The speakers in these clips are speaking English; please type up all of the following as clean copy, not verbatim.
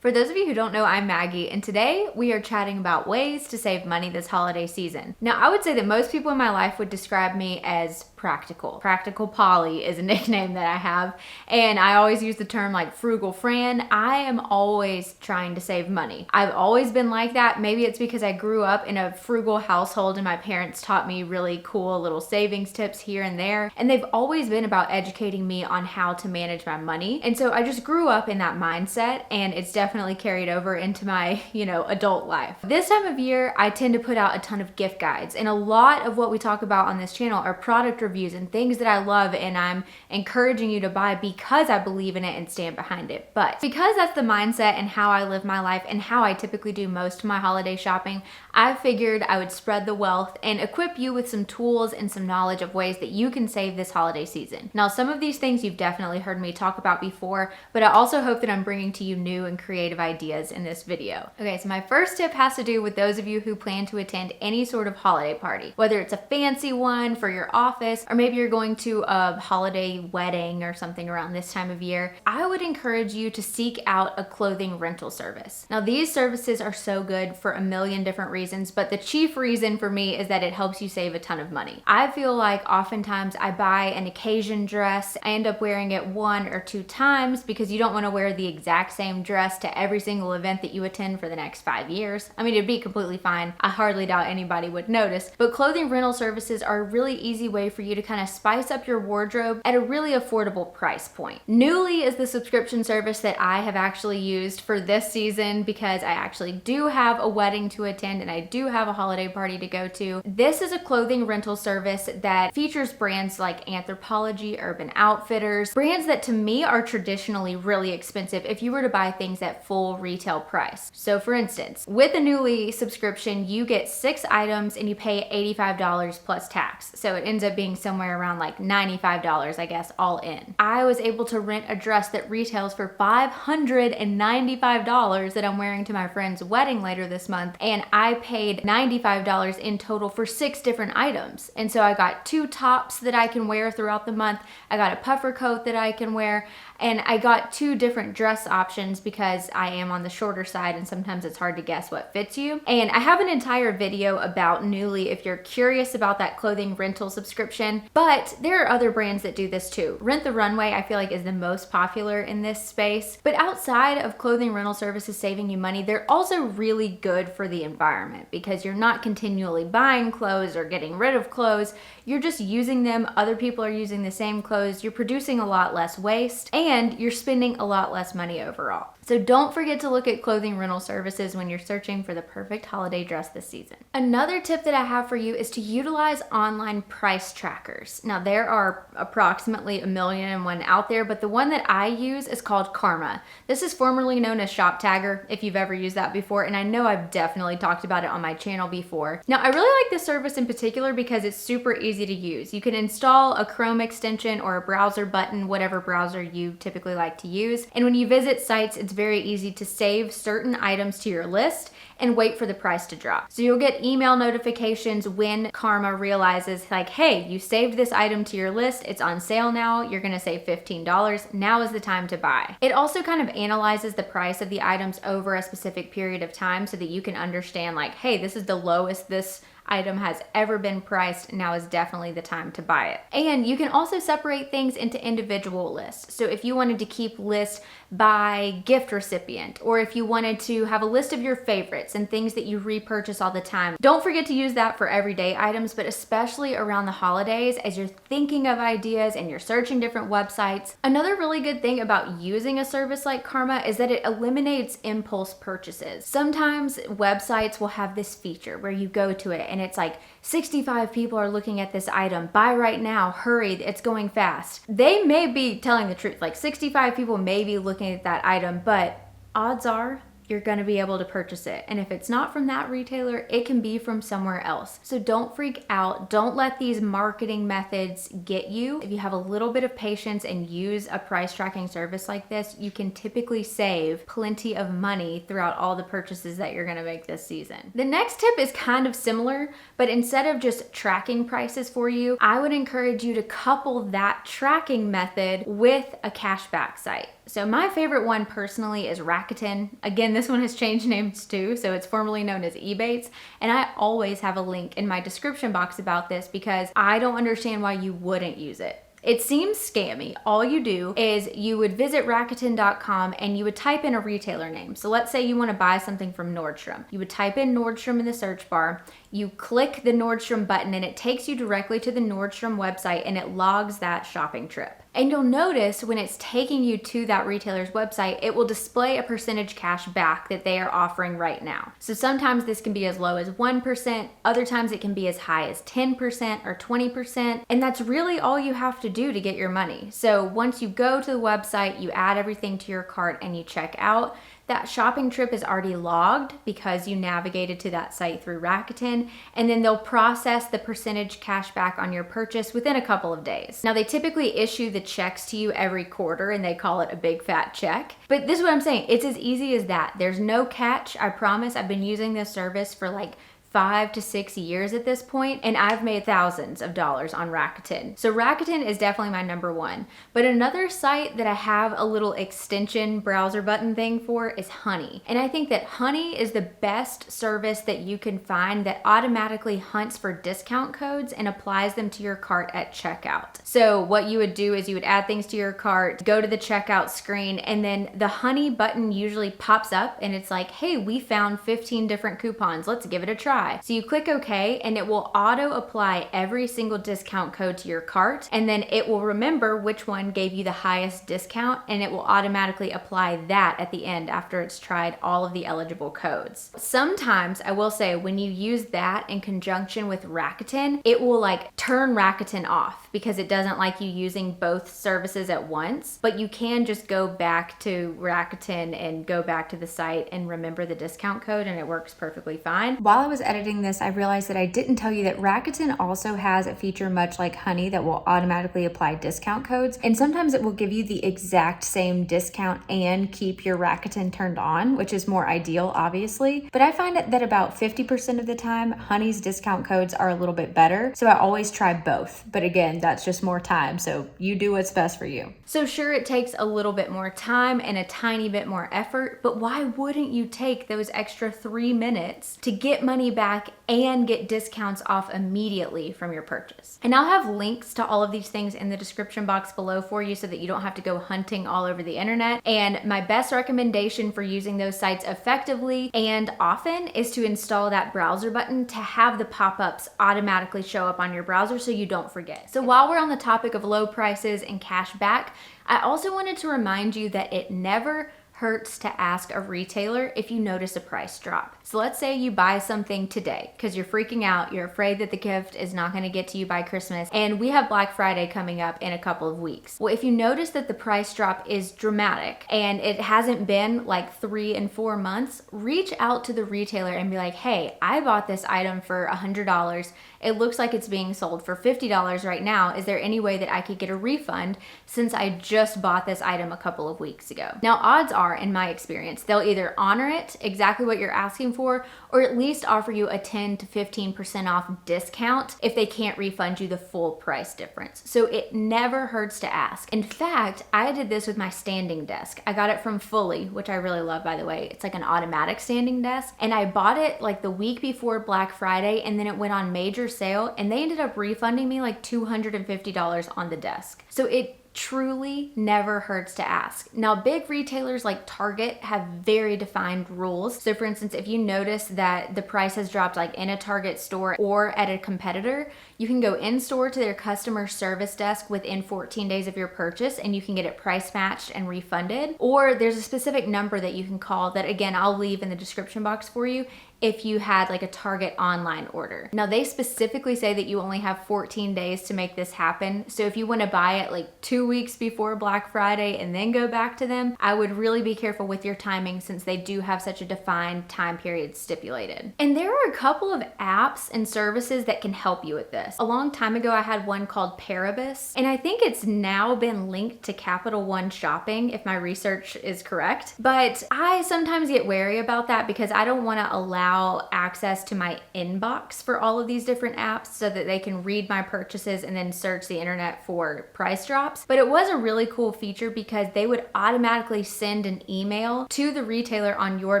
For those of you who don't know, I'm Maggie, and today we are chatting about ways to save money this holiday season. Now, I would say that most people in my life would describe me as practical. Practical Polly is a nickname that I have, and I always use the term like frugal Fran. I am always trying to save money. I've always been like that. Maybe it's because I grew up in a frugal household and my parents taught me really cool little savings tips here and there, and they've always been about educating me on how to manage my money. And so I just grew up in that mindset, and it's definitely carried over into my, adult life. This time of year, I tend to put out a ton of gift guides, and a lot of what we talk about on this channel are product reviews and things that I love and I'm encouraging you to buy because I believe in it and stand behind it. But because that's the mindset and how I live my life and how I typically do most of my holiday shopping, I figured I would spread the wealth and equip you with some tools and some knowledge of ways that you can save this holiday season. Now, some of these things you've definitely heard me talk about before, but I also hope that I'm bringing to you new and creative ideas in this video. Okay, so my first tip has to do with those of you who plan to attend any sort of holiday party, whether it's a fancy one for your office, or maybe you're going to a holiday wedding or something around this time of year. I would encourage you to seek out a clothing rental service. Now, these services are so good for a million different reasons, but the chief reason for me is that it helps you save a ton of money. I feel like oftentimes I buy an occasion dress, I end up wearing it 1 or 2 times because you don't want to wear the exact same dress to every single event that you attend for the next 5 years. I mean, it'd be completely fine. I hardly doubt anybody would notice, but clothing rental services are a really easy way for you to kind of spice up your wardrobe at a really affordable price point. Nuuly is the subscription service that I have actually used for this season because I actually do have a wedding to attend and I do have a holiday party to go to. This is a clothing rental service that features brands like Anthropologie, Urban Outfitters, brands that to me are traditionally really expensive if you were to buy things at full retail price. So for instance, with a Nuuly subscription, you get 6 items and you pay $85 plus tax. So it ends up being somewhere around like $95, I guess, all in. I was able to rent a dress that retails for $595 that I'm wearing to my friend's wedding later this month, and I paid $95 in total for 6 different items. And so I got 2 tops that I can wear throughout the month, I got a puffer coat that I can wear, and I got 2 different dress options because I am on the shorter side and sometimes it's hard to guess what fits you. And I have an entire video about Nuuly if you're curious about that clothing rental subscription, but there are other brands that do this too. Rent the Runway, I feel like, is the most popular in this space. But outside of clothing rental services saving you money, they're also really good for the environment because you're not continually buying clothes or getting rid of clothes. You're just using them. Other people are using the same clothes. You're producing a lot less waste and you're spending a lot less money overall. So don't forget to look at clothing rental services when you're searching for the perfect holiday dress this season. Another tip that I have for you is to utilize online price trackers. Now, there are approximately 1,000,001 out there, but the one that I use is called Karma. This is formerly known as ShopTagger, if you've ever used that before, and I know I've definitely talked about it on my channel before. Now, I really like this service in particular because it's super easy to use. You can install a Chrome extension or a browser button, whatever browser you typically like to use, and when you visit sites, it's very easy to save certain items to your list and wait for the price to drop. So you'll get email notifications when Karma realizes like, hey, you saved this item to your list, it's on sale now, you're gonna save $15, now is the time to buy. It also kind of analyzes the price of the items over a specific period of time so that you can understand like, hey, this is the lowest this item has ever been priced, now is definitely the time to buy it. And you can also separate things into individual lists. So if you wanted to keep lists by gift recipient, or if you wanted to have a list of your favorites and things that you repurchase all the time, don't forget to use that for everyday items, but especially around the holidays as you're thinking of ideas and you're searching different websites. Another really good thing about using a service like Karma is that it eliminates impulse purchases. Sometimes websites will have this feature where you go to it and it's like 65 people are looking at this item, buy right now, hurry, it's going fast. They may be telling the truth, like 65 people may be looking at that item, but odds are you're gonna be able to purchase it. And if it's not from that retailer, it can be from somewhere else. So don't freak out. Don't let these marketing methods get you. If you have a little bit of patience and use a price tracking service like this, you can typically save plenty of money throughout all the purchases that you're gonna make this season. The next tip is kind of similar, but instead of just tracking prices for you, I would encourage you to couple that tracking method with a cashback site. So my favorite one personally is Rakuten. Again, this one has changed names too, so it's formerly known as Ebates. And I always have a link in my description box about this because I don't understand why you wouldn't use it. It seems scammy. All you do is you would visit Rakuten.com and you would type in a retailer name. So let's say you want to buy something from Nordstrom. You would type in Nordstrom in the search bar. You click the Nordstrom button and it takes you directly to the Nordstrom website and it logs that shopping trip. And you'll notice when it's taking you to that retailer's website, it will display a percentage cash back that they are offering right now. So sometimes this can be as low as 1%, other times it can be as high as 10% or 20%, and that's really all you have to do to get your money. So once you go to the website, you add everything to your cart and you check out, that shopping trip is already logged because you navigated to that site through Rakuten, and then they'll process the percentage cash back on your purchase within a couple of days. Now, they typically issue the checks to you every quarter and they call it a big fat check. But this is what I'm saying, it's as easy as that. There's no catch, I promise. I've been using this service for like 5 to 6 years at this point, and I've made thousands of dollars on Rakuten. So Rakuten is definitely my number one. But another site that I have a little extension browser button thing for is Honey. And I think that Honey is the best service that you can find that automatically hunts for discount codes and applies them to your cart at checkout. So what you would do is you would add things to your cart, go to the checkout screen, and then the Honey button usually pops up and it's like, hey, we found 15 different coupons. Let's give it a try. So you click OK and it will auto apply every single discount code to your cart, and then it will remember which one gave you the highest discount and it will automatically apply that at the end after it's tried all of the eligible codes. Sometimes I will say when you use that in conjunction with Rakuten, it will like turn Rakuten off because it doesn't like you using both services at once, but you can just go back to Rakuten and go back to the site and remember the discount code and it works perfectly fine. While I was editing this, I realized that I didn't tell you that Rakuten also has a feature much like Honey that will automatically apply discount codes, and sometimes it will give you the exact same discount and keep your Rakuten turned on, which is more ideal, obviously. But I find that about 50% of the time, Honey's discount codes are a little bit better, so I always try both. But again, that's just more time, so you do what's best for you. So sure, it takes a little bit more time and a tiny bit more effort, but why wouldn't you take those extra 3 minutes to get money back and get discounts off immediately from your purchase? And I'll have links to all of these things in the description box below for you so that you don't have to go hunting all over the internet. And my best recommendation for using those sites effectively and often is to install that browser button to have the pop-ups automatically show up on your browser so you don't forget. So while we're on the topic of low prices and cash back, I also wanted to remind you that it never hurts to ask a retailer if you notice a price drop. So let's say you buy something today because you're freaking out, you're afraid that the gift is not going to get to you by Christmas, and we have Black Friday coming up in a couple of weeks. Well, if you notice that the price drop is dramatic and it hasn't been like 3 and 4 months, reach out to the retailer and be like, hey, I bought this item for $100. It looks like it's being sold for $50 right now. Is there any way that I could get a refund since I just bought this item a couple of weeks ago? Now, odds are, in my experience, they'll either honor it, exactly what you're asking for, or at least offer you a 10 to 15% off discount if they can't refund you the full price difference. So it never hurts to ask. In fact, I did this with my standing desk. I got it from Fully, which I really love, by the way. It's like an automatic standing desk. And I bought it like the week before Black Friday, and then it went on major sale, and they ended up refunding me like $250 on the desk. So it truly never hurts to ask. Now, big retailers like Target have very defined rules. So for instance, if you notice that the price has dropped like in a Target store or at a competitor, you can go in store to their customer service desk within 14 days of your purchase and you can get it price matched and refunded. Or there's a specific number that you can call that, again, I'll leave in the description box for you if you had like a Target online order. Now, they specifically say that you only have 14 days to make this happen. So if you want to buy it like 2 weeks before Black Friday and then go back to them, I would really be careful with your timing since they do have such a defined time period stipulated. And there are a couple of apps and services that can help you with this. A long time ago, I had one called Paribus, and I think it's now been linked to Capital One Shopping if my research is correct. But I sometimes get wary about that because I don't want to allow allow access to my inbox for all of these different apps so that they can read my purchases and then search the internet for price drops. But it was a really cool feature because they would automatically send an email to the retailer on your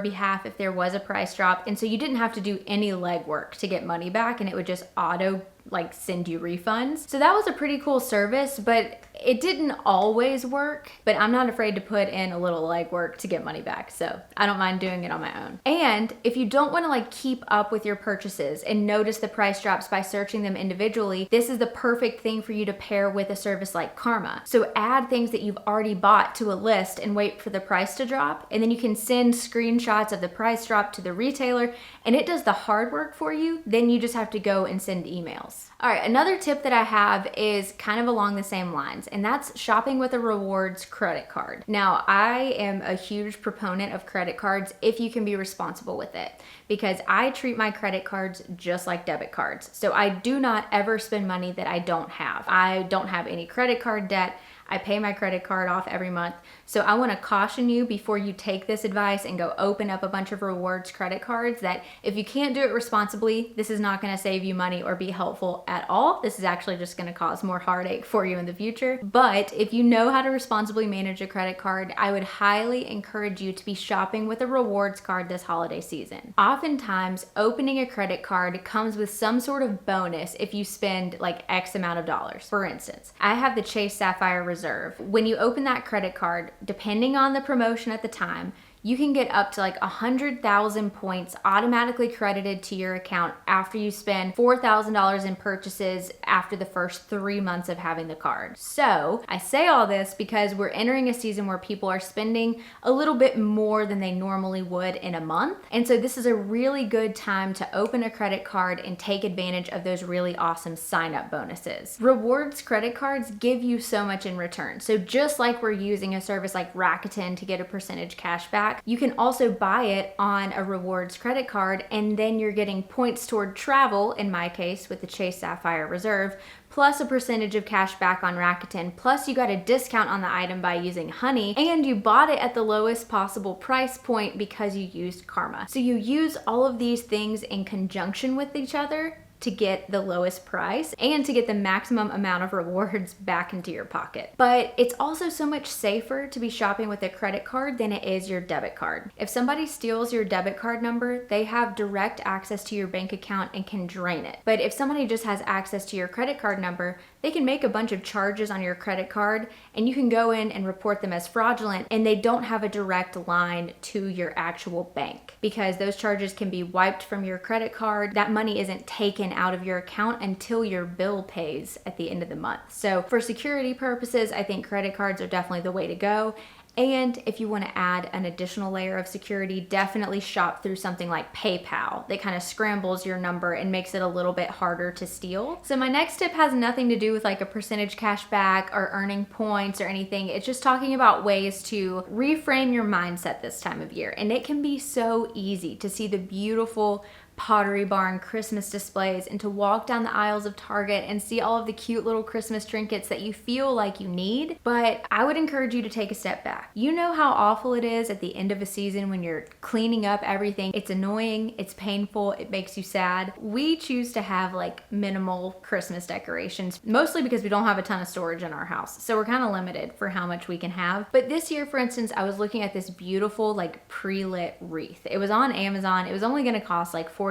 behalf if there was a price drop. And so you didn't have to do any legwork to get money back, and it would just auto send you refunds. So that was a pretty cool service, but it didn't always work. But I'm not afraid to put in a little legwork to get money back, so I don't mind doing it on my own. And if you don't want to keep up with your purchases and notice the price drops by searching them individually, this is the perfect thing for you to pair with a service like Karma. So add things that you've already bought to a list and wait for the price to drop, and then you can send screenshots of the price drop to the retailer, and it does the hard work for you. Then you just have to go and send emails. All right, another tip that I have is kind of along the same lines, and that's shopping with a rewards credit card. Now, I am a huge proponent of credit cards if you can be responsible with it, because I treat my credit cards just like debit cards. So I do not ever spend money that I don't have. I don't have any credit card debt. I pay my credit card off every month. So I want to caution you before you take this advice and go open up a bunch of rewards credit cards that if you can't do it responsibly, this is not going to save you money or be helpful at all. This is actually just going to cause more heartache for you in the future. But if you know how to responsibly manage a credit card, I would highly encourage you to be shopping with a rewards card this holiday season. Oftentimes, opening a credit card comes with some sort of bonus if you spend X amount of dollars. For instance, I have the Chase Sapphire Reserve. When you open that credit card, depending on the promotion at the time, you can get up to 100,000 points automatically credited to your account after you spend $4,000 in purchases after the first 3 months of having the card. So I say all this because we're entering a season where people are spending a little bit more than they normally would in a month. And so this is a really good time to open a credit card and take advantage of those really awesome sign-up bonuses. Rewards credit cards give you so much in return. So just like we're using a service like Rakuten to get a percentage cash back, you can also buy it on a rewards credit card, and then you're getting points toward travel, in my case with the Chase Sapphire Reserve, plus a percentage of cash back on Rakuten, plus you got a discount on the item by using Honey, and you bought it at the lowest possible price point because you used Karma. So you use all of these things in conjunction with each other to get the lowest price and to get the maximum amount of rewards back into your pocket. But it's also so much safer to be shopping with a credit card than it is your debit card. If somebody steals your debit card number, they have direct access to your bank account and can drain it. But if somebody just has access to your credit card number, they can make a bunch of charges on your credit card, and you can go in and report them as fraudulent, and they don't have a direct line to your actual bank because those charges can be wiped from your credit card. That money isn't taken out of your account until your bill pays at the end of the month. So for security purposes, I think credit cards are definitely the way to go. And if you want to add an additional layer of security, definitely shop through something like PayPal that kind of scrambles your number and makes it a little bit harder to steal. So my next tip has nothing to do with a percentage cash back or earning points or anything. It's just talking about ways to reframe your mindset this time of year. And it can be so easy to see the beautiful Pottery Barn Christmas displays and to walk down the aisles of Target and see all of the cute little Christmas trinkets that you feel like you need. But I would encourage you to take a step back. You know how awful it is at the end of a season when you're cleaning up everything. It's annoying, it's painful, it makes you sad. We choose to have minimal Christmas decorations, mostly because we don't have a ton of storage in our house. So we're kind of limited for how much we can have. But this year, for instance, I was looking at this beautiful pre-lit wreath. It was on Amazon. It was only gonna cost $45.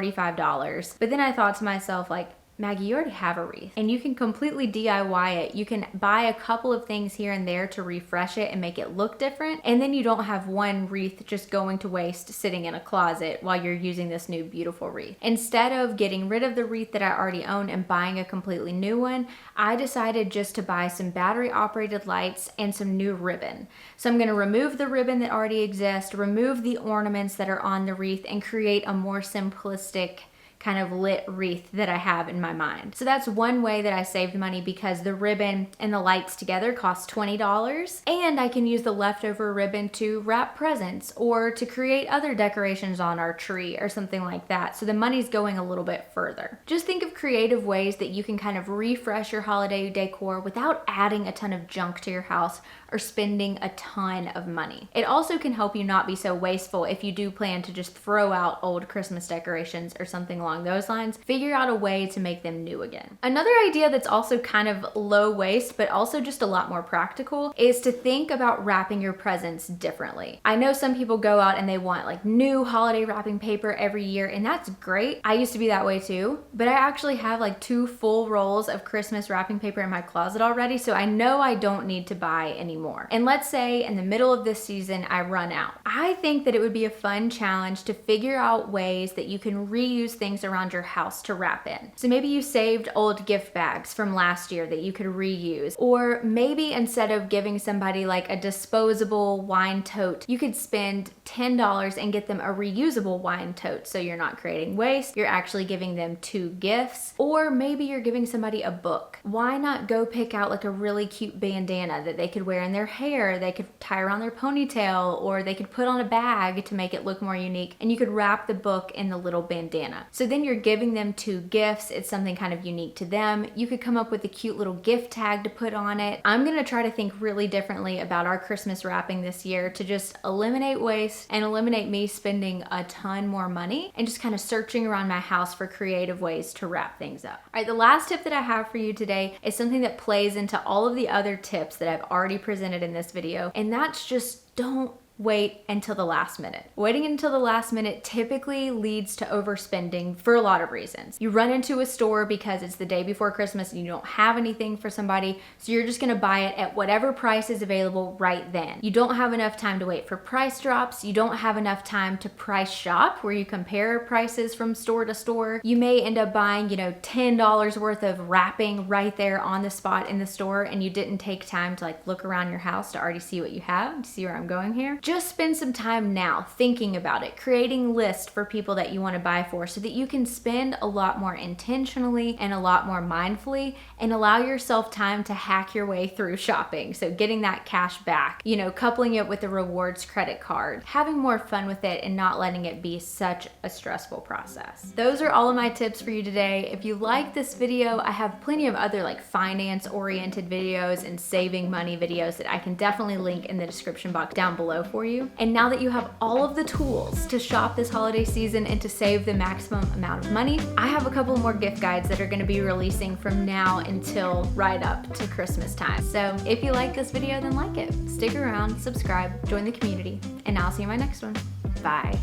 But then I thought to myself, Maggie, you already have a wreath and you can completely DIY it. You can buy a couple of things here and there to refresh it and make it look different. And then you don't have one wreath just going to waste sitting in a closet while you're using this new beautiful wreath. Instead of getting rid of the wreath that I already own and buying a completely new one, I decided just to buy some battery operated lights and some new ribbon. So I'm going to remove the ribbon that already exists, remove the ornaments that are on the wreath, and create a more simplistic kind of lit wreath that I have in my mind. So that's one way that I saved money because the ribbon and the lights together cost $20, and I can use the leftover ribbon to wrap presents or to create other decorations on our tree or something like that. So the money's going a little bit further. Just think of creative ways that you can kind of refresh your holiday decor without adding a ton of junk to your house or spending a ton of money. It also can help you not be so wasteful if you do plan to just throw out old Christmas decorations or something along those lines. Figure out a way to make them new again. Another idea that's also kind of low waste, but also just a lot more practical, is to think about wrapping your presents differently. I know some people go out and they want like new holiday wrapping paper every year, and that's great. I used to be that way too, but I actually have like 2 full rolls of Christmas wrapping paper in my closet already, so I know I don't need to buy anymore. And let's say in the middle of this season I run out. I think that it would be a fun challenge to figure out ways that you can reuse things around your house to wrap in. So maybe you saved old gift bags from last year that you could reuse, or maybe instead of giving somebody like a disposable wine tote, you could spend $10 and get them a reusable wine tote, so you're not creating waste, you're actually giving them 2 gifts. Or maybe you're giving somebody a book. Why not go pick out like a really cute bandana that they could wear in their hair, they could tie around their ponytail, or they could put on a bag to make it look more unique, and you could wrap the book in the little bandana. So then you're giving them 2 gifts, it's something kind of unique to them. You could come up with a cute little gift tag to put on it. I'm gonna try to think really differently about our Christmas wrapping this year to just eliminate waste and eliminate me spending a ton more money and just kind of searching around my house for creative ways to wrap things up. All right, the last tip that I have for you today is something that plays into all of the other tips that I've already presented in this video, and that's just don't wait until the last minute. Waiting until the last minute typically leads to overspending for a lot of reasons. You run into a store because it's the day before Christmas and you don't have anything for somebody, so you're just gonna buy it at whatever price is available right then. You don't have enough time to wait for price drops. You don't have enough time to price shop where you compare prices from store to store. You may end up buying, $10 worth of wrapping right there on the spot in the store, and you didn't take time to like look around your house to already see what you have. See where I'm going here? Just spend some time now thinking about it, creating lists for people that you want to buy for, so that you can spend a lot more intentionally and a lot more mindfully, and allow yourself time to hack your way through shopping. So getting that cash back, coupling it with a rewards credit card, having more fun with it and not letting it be such a stressful process. Those are all of my tips for you today. If you like this video, I have plenty of other like finance oriented videos and saving money videos that I can definitely link in the description box down below for you. And now that you have all of the tools to shop this holiday season and to save the maximum amount of money, I have a couple more gift guides that are going to be releasing from now until right up to Christmas time. So if you like this video, then like it. Stick around, subscribe, join the community, and I'll see you in my next one. Bye.